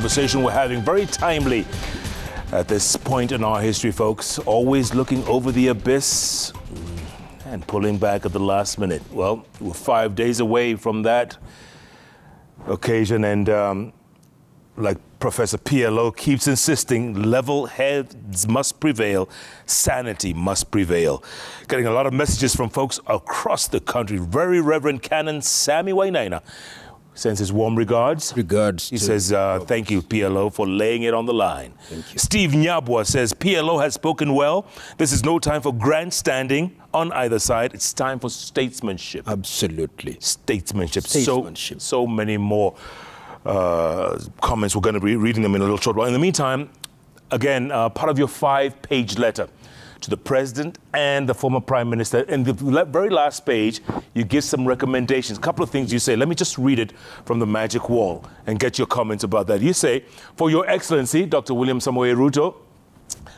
conversation we're having, very timely at this point in our history, folks. Always looking over the abyss and pulling back at the last minute. Well, we're 5 days away from that occasion, and like Professor PLO keeps insisting, level heads must prevail, sanity must prevail. Getting a lot of messages from folks across the country. Very Reverend Canon Sammy Wainaina sends his warm regards. He says, thank you, PLO, for laying it on the line. Thank you. Steve Nyabwa says, PLO has spoken well. This is no time for grandstanding on either side. It's time for statesmanship. Absolutely. Statesmanship. So many more comments. We're going to be reading them in a little short while. In the meantime, again, part of your 5-page letter to the President and the former Prime Minister. In the very last page, you give some recommendations. A couple of things you say. Let me just read it from the magic wall and get your comments about that. You say, for Your Excellency, Dr. William Samoei Ruto,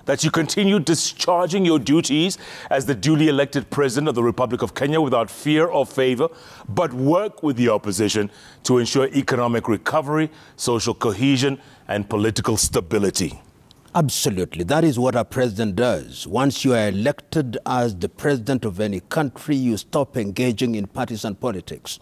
that you continue discharging your duties as the duly elected President of the Republic of Kenya without fear or favor, but work with the opposition to ensure economic recovery, social cohesion, and political stability. Absolutely. That is what a president does. Once you are elected as the president of any country, you stop engaging in partisan politics,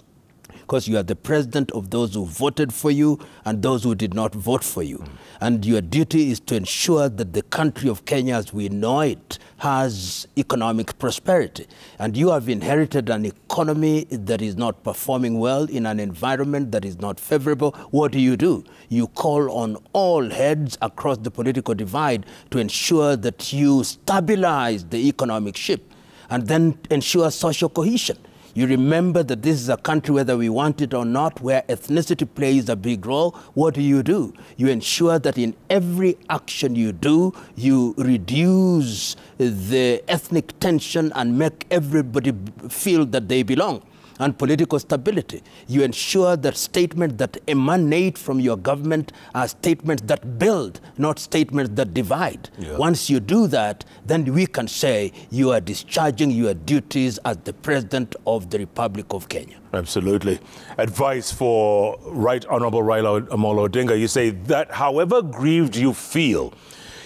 because you are the president of those who voted for you and those who did not vote for you. And your duty is to ensure that the country of Kenya, as we know it, has economic prosperity. And you have inherited an economy that is not performing well in an environment that is not favorable. What do? You call on all heads across the political divide to ensure that you stabilize the economic ship and then ensure social cohesion. You remember that this is a country, whether we want it or not, where ethnicity plays a big role. What do? You ensure that in every action you do, you reduce the ethnic tension and make everybody feel that they belong. And political stability. You ensure that statements that emanate from your government are statements that build, not statements that divide. Yeah. Once you do that, then we can say you are discharging your duties as the President of the Republic of Kenya. Absolutely. Advice for Right Honorable Raila Odinga. You say that however grieved you feel,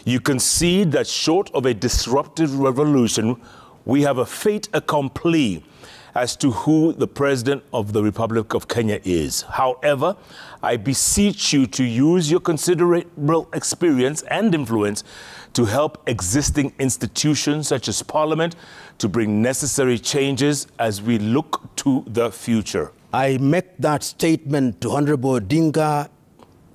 you concede that short of a disruptive revolution, we have a fait accompli as to who the President of the Republic of Kenya is. However, I beseech you to use your considerable experience and influence to help existing institutions such as Parliament to bring necessary changes as we look to the future. I make that statement to Honorable Odinga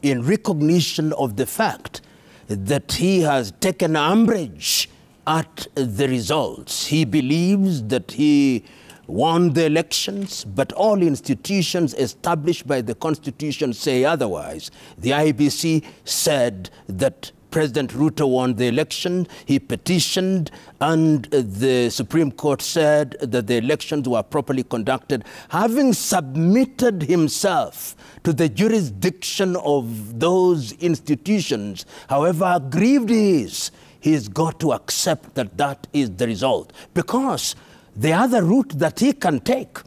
in recognition of the fact that he has taken umbrage at the results. He believes that he won the elections, but all institutions established by the Constitution say otherwise. The IBC said that President Ruto won the election, he petitioned, and the Supreme Court said that the elections were properly conducted. Having submitted himself to the jurisdiction of those institutions, however aggrieved he is, he's got to accept that that is the result. Because the other route that he can take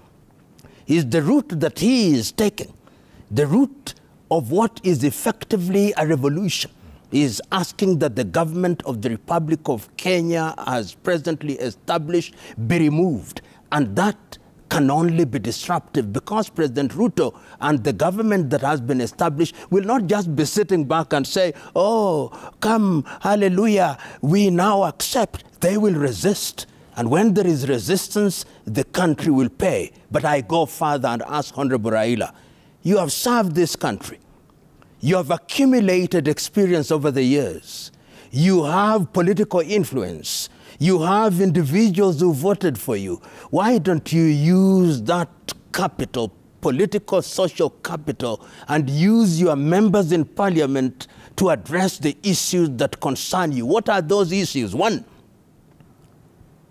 is the route that he is taking, the route of what is effectively a revolution, is asking that the government of the Republic of Kenya, as presently established, be removed. And that can only be disruptive because President Ruto and the government that has been established will not just be sitting back and say, oh, come, hallelujah, we now accept. They will resist. And when there is resistance, the country will pay. But I go further and ask Honorable Raila, you have served this country. You have accumulated experience over the years. You have political influence. You have individuals who voted for you. Why don't you use that capital, political, social capital, and use your members in Parliament to address the issues that concern you? What are those issues? One,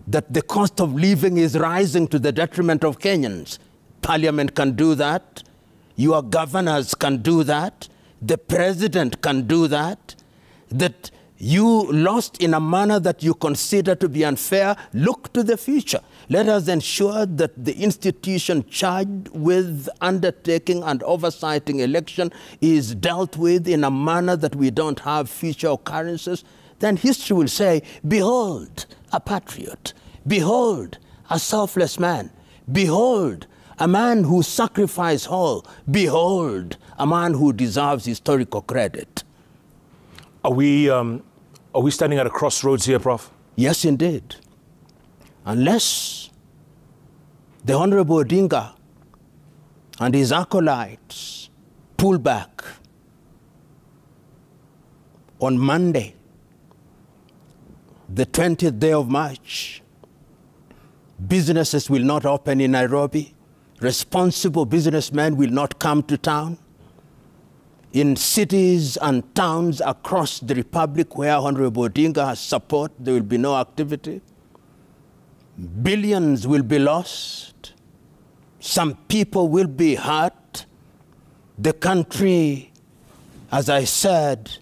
that the cost of living is rising to the detriment of Kenyans. Parliament can do that. Your governors can do that. The president can do that. That You lost in a manner that you consider to be unfair. Look to the future. Let us ensure that the institution charged with undertaking and oversighting election is dealt with in a manner that we don't have future occurrences. Then history will say, behold, a patriot. Behold, a selfless man. Behold, a man who sacrificed all. Behold, a man who deserves historical credit. Are we standing at a crossroads here, Prof? Yes, indeed. Unless the Honorable Odinga and his acolytes pull back on Monday, the 20th day of March, businesses will not open in Nairobi. Responsible businessmen will not come to town. In cities and towns across the Republic where Honorable Odinga has support, there will be no activity. Billions will be lost. Some people will be hurt. The country, as I said,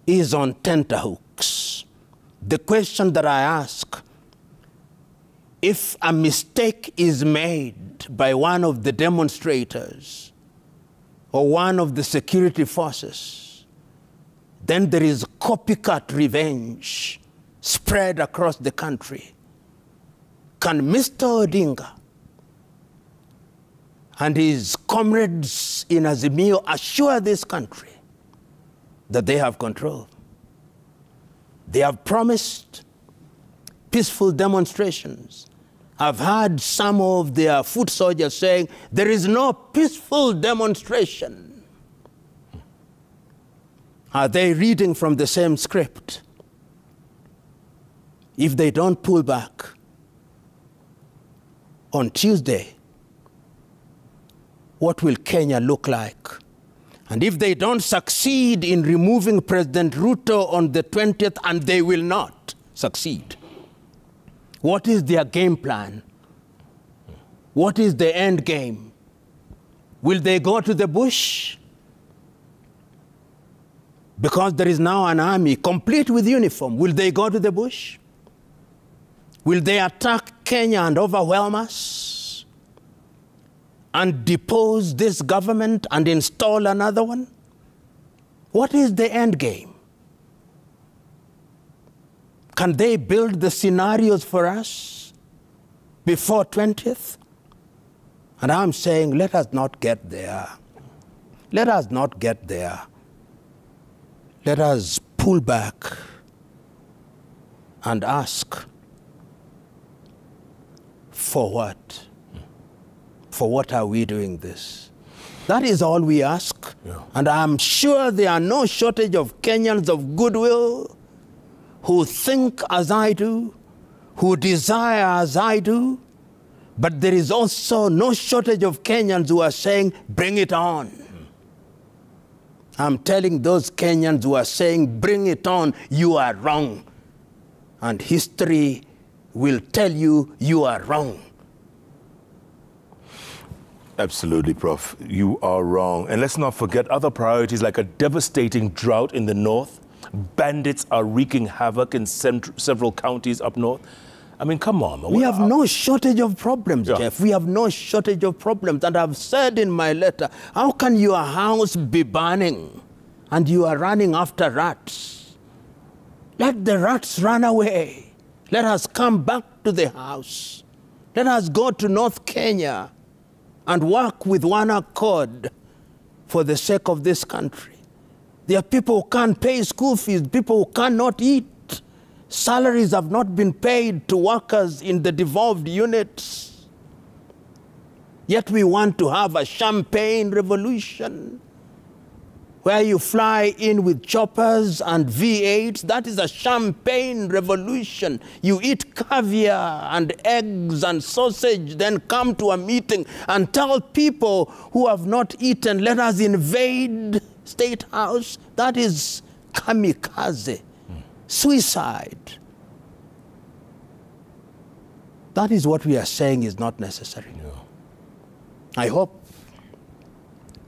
is on tenterhooks. The question that I ask, if a mistake is made by one of the demonstrators or one of the security forces, then there is copycat revenge spread across the country. Can Mr. Odinga and his comrades in Azimio assure this country that they have control? They have promised peaceful demonstrations. I've heard some of their foot soldiers saying, there is no peaceful demonstration. Are they reading from the same script? If they don't pull back on Tuesday, what will Kenya look like? And if they don't succeed in removing President Ruto on the 20th, and they will not succeed, what is their game plan? What is the end game? Will they go to the bush? Because there is now an army complete with uniform. Will they go to the bush? Will they attack Kenya and overwhelm us and depose this government and install another one? What is the end game? Can they build the scenarios for us before 20th? And I'm saying, let us not get there. Let us not get there. Let us pull back and ask, for what? For what are we doing this? That is all we ask. Yeah. And I'm sure there are no shortage of Kenyans of goodwill who think as I do, who desire as I do, but there is also no shortage of Kenyans who are saying, bring it on. I'm telling those Kenyans who are saying, bring it on, you are wrong. And history will tell you, you are wrong. Absolutely, Prof. You are wrong. And let's not forget other priorities like a devastating drought in the north. Bandits are wreaking havoc in several counties up north. I mean, come on. We have no shortage of problems, Jeff. We have no shortage of problems. And I've said in my letter, how can your house be burning and you are running after rats? Let the rats run away. Let us come back to the house. Let us go to North Kenya and work with one accord for the sake of this country. There are people who can't pay school fees, people who cannot eat. Salaries have not been paid to workers in the devolved units. Yet we want to have a champagne revolution where you fly in with choppers and V8s. That is a champagne revolution. You eat caviar and eggs and sausage, then come to a meeting and tell people who have not eaten, let us invade State House. That is kamikaze, suicide. That is what we are saying is not necessary. Yeah. I hope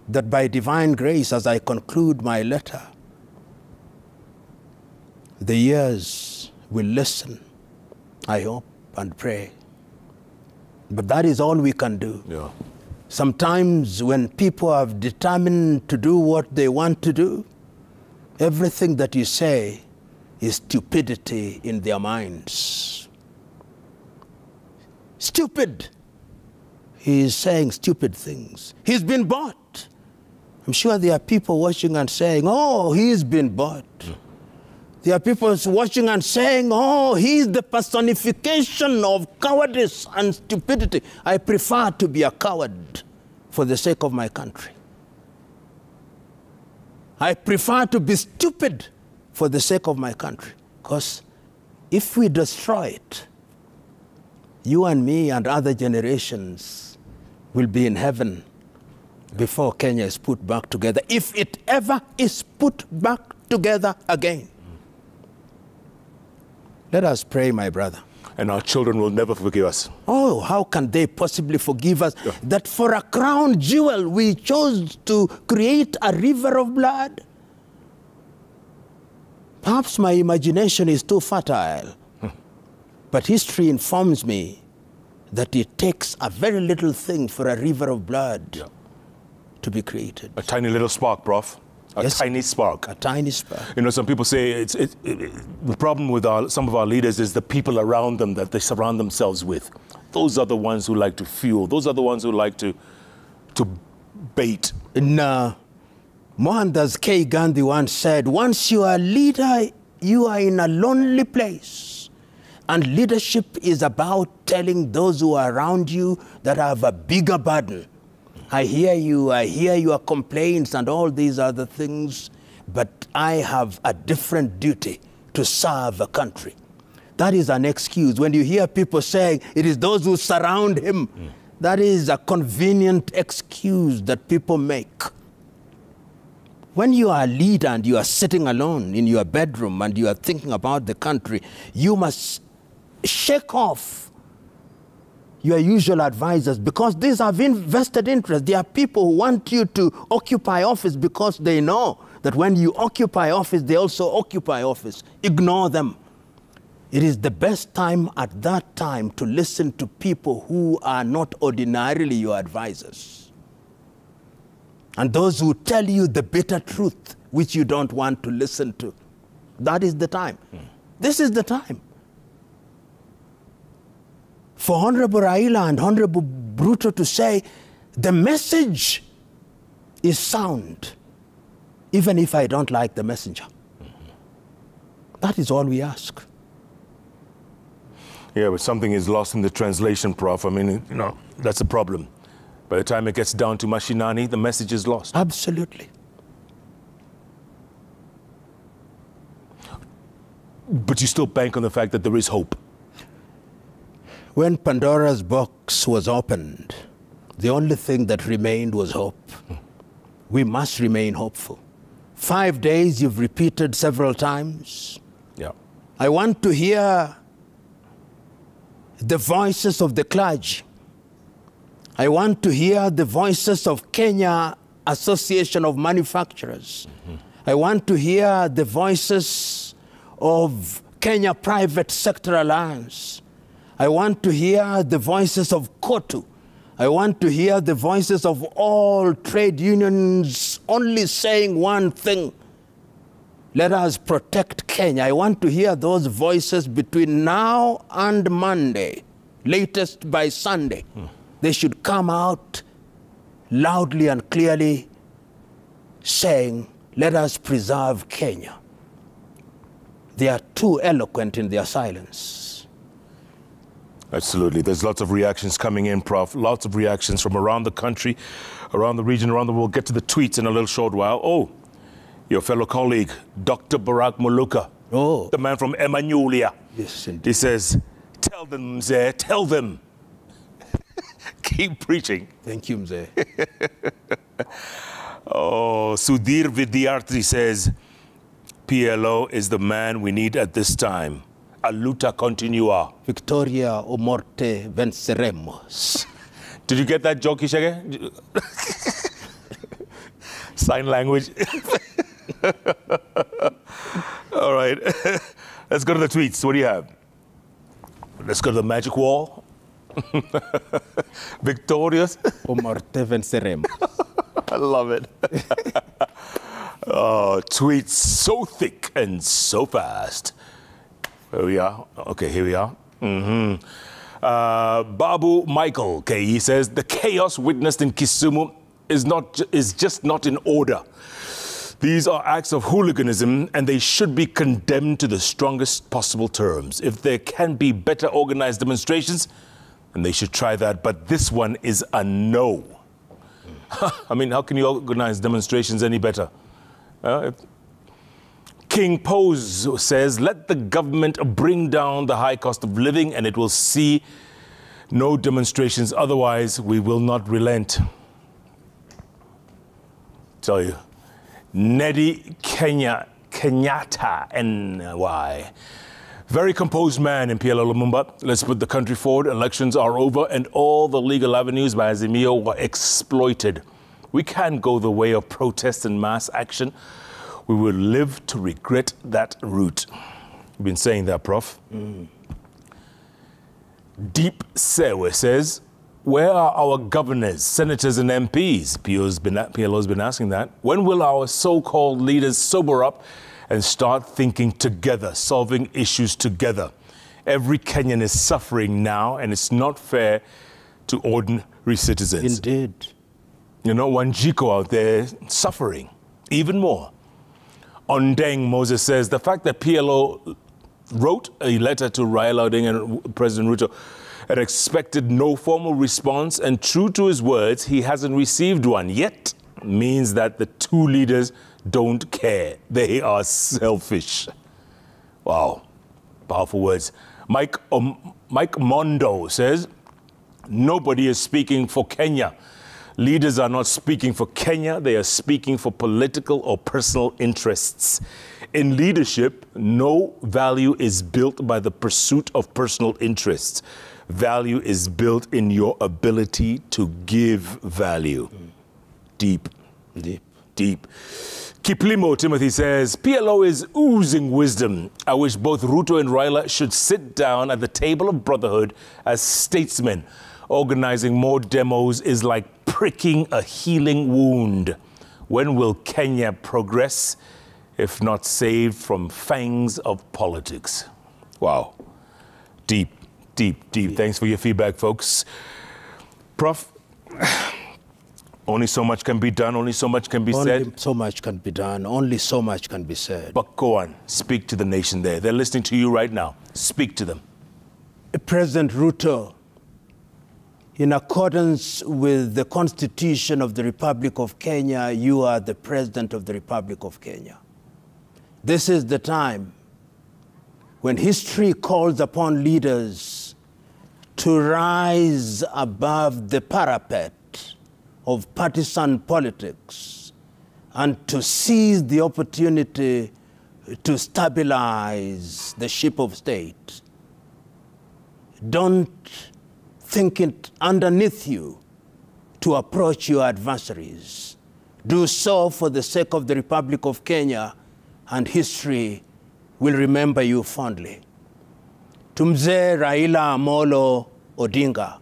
that by divine grace, as I conclude my letter, the years will listen, I hope, and pray. But that is all we can do. Yeah. Sometimes when people are determined to do what they want to do, everything that you say is stupidity in their minds. Stupid. He is saying stupid things. He's been bought. I'm sure there are people watching and saying, oh, he's been bought. There are people watching and saying, oh, he's the personification of cowardice and stupidity. I prefer to be a coward for the sake of my country. I prefer to be stupid for the sake of my country. Because if we destroy it, you and me and other generations will be in heaven before Kenya is put back together, if it ever is put back together again. Let us pray, my brother. And our children will never forgive us. Oh, how can they possibly forgive us that for a crown jewel we chose to create a river of blood? Perhaps my imagination is too fertile. But history informs me that it takes a very little thing for a river of blood to be created. A tiny little spark, Prof. A tiny spark. A tiny spark. You know, some people say the problem with some of our leaders is the people around them that they surround themselves with. Those are the ones who like to fuel. Those are the ones who like to bait. Mohandas K. Gandhi once said, once you are a leader, you are in a lonely place. And leadership is about telling those who are around you that have a bigger burden. I hear your complaints and all these other things, but I have a different duty to serve a country. That is an excuse. When you hear people saying it is those who surround him, that is a convenient excuse that people make. When you are a leader and you are sitting alone in your bedroom and you are thinking about the country, you must shake off your usual advisors, because these have vested interest. There are people who want you to occupy office because they know that when you occupy office, they also occupy office. Ignore them. It is the best time at that time to listen to people who are not ordinarily your advisors. And those who tell you the bitter truth, which you don't want to listen to. That is the time. This is the time. For Honorable Raila and Honorable Ruto to say, the message is sound, even if I don't like the messenger. That is all we ask. Yeah, but something is lost in the translation, Prof. I mean, you know, that's a problem. By the time it gets down to Mashinani, the message is lost. Absolutely. But you still bank on the fact that there is hope. When Pandora's box was opened, the only thing that remained was hope. We must remain hopeful. 5 days you've repeated several times. Yeah. I want to hear the voices of the clergy. I want to hear the voices of Kenya Association of Manufacturers. I want to hear the voices of Kenya Private Sector Alliance. I want to hear the voices of KOTU. I want to hear the voices of all trade unions only saying one thing. Let us protect Kenya. I want to hear those voices between now and Monday, latest by Sunday. They should come out loudly and clearly saying, let us preserve Kenya. They are too eloquent in their silence. Absolutely. There's lots of reactions coming in, Prof. Lots of reactions from around the country, around the region, around the world. We'll get to the tweets in a little short while. Oh, your fellow colleague, Dr. Barack Muluka, the man from Emanuelia. Yes, indeed. He says, tell them, Mzee, tell them. Keep preaching. Thank you, Mzee. Oh, Sudhir Vidyarthi says, PLO is the man we need at this time. A luta continua. Victoria o morte venceremos. Did you get that joke, Ishege? Sign language. All right. right. Let's go to the tweets. What do you have? Let's go to the magic wall. Victorious. I love it. Oh, tweets so thick and so fast. Here we are. Okay, here we are. Babu Michael, okay, he says, the chaos witnessed in Kisumu is just not in order. These are acts of hooliganism and they should be condemned to the strongest possible terms. If there can be better organized demonstrations, then they should try that. But this one is a no. I mean, how can you organize demonstrations any better? King Pose says, let the government bring down the high cost of living and it will see no demonstrations. Otherwise, we will not relent. Tell you. Neddy Kenyatta, NY. Very composed man in PLO Lumumba. Let's put the country forward. Elections are over and all the legal avenues by Azimio were exploited. We can't go the way of protest and mass action. We will live to regret that route. You've been saying that, Prof. Deep Sewe says, where are our governors, senators and MPs? PLO's been asking that. When will our so-called leaders sober up and start thinking together, solving issues together? Every Kenyan is suffering now, and it's not fair to ordinary citizens. Indeed. You know, Wanjiko out there suffering even more. Ondeng Moses says, the fact that PLO wrote a letter to Raila Odinga and President Ruto and expected no formal response, and true to his words, he hasn't received one yet, means that the two leaders don't care. They are selfish. Wow, powerful words. Mike Mondo says, nobody is speaking for Kenya. Leaders are not speaking for Kenya. They are speaking for political or personal interests. In leadership, no value is built by the pursuit of personal interests. Value is built in your ability to give value. Deep. Deep. Deep. Kiplimo Timothy says, PLO is oozing wisdom. I wish both Ruto and Raila should sit down at the table of brotherhood as statesmen. Organizing more demos is like pricking a healing wound. When will Kenya progress, if not saved from fangs of politics? Wow. Deep, deep, deep. Thanks for your feedback, folks. Prof, only so much can be done, only so much can be said. Only so much can be done, only so much can be said. But go on, speak to the nation there. They're listening to you right now. Speak to them. President Ruto, in accordance with the Constitution of the Republic of Kenya, you are the President of the Republic of Kenya. This is the time when history calls upon leaders to rise above the parapet of partisan politics and to seize the opportunity to stabilize the ship of state. Don't think it underneath you to approach your adversaries. Do so for the sake of the Republic of Kenya, and history will remember you fondly. To Mzee Raila Amolo Odinga,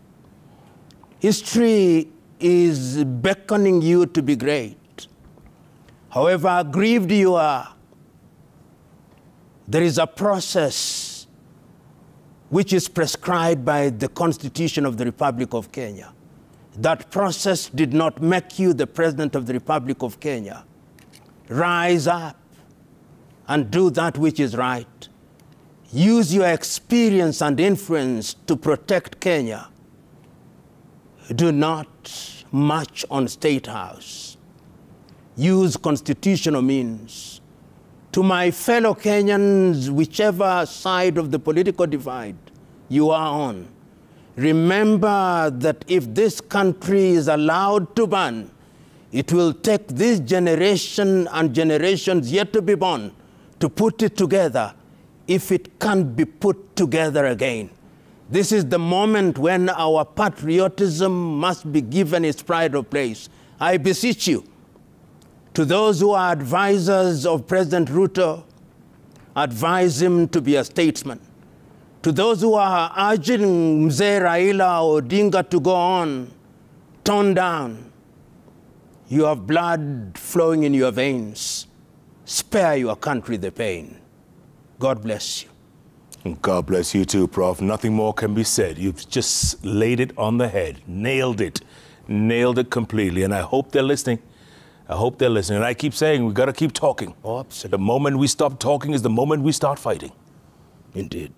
history is beckoning you to be great. However aggrieved you are, there is a process which is prescribed by the Constitution of the Republic of Kenya. That process did not make you the President of the Republic of Kenya. Rise up and do that which is right. Use your experience and influence to protect Kenya. Do not march on State House. Use constitutional means. To my fellow Kenyans, whichever side of the political divide you are on, remember that if this country is allowed to burn, it will take this generation and generations yet to be born to put it together if it can't be put together again. This is the moment when our patriotism must be given its pride of place. I beseech you, to those who are advisors of President Ruto advise him to be a statesman. To those who are urging Mzee Raila Odinga to go on, tone down. You have blood flowing in your veins. Spare your country the pain. God bless you. God bless you too, Prof. Nothing more can be said. You've just laid it on the head, nailed it completely. And I hope they're listening. I hope they're listening. And I keep saying, we've got to keep talking. Oh, absolutely. The moment we stop talking is the moment we start fighting. Indeed.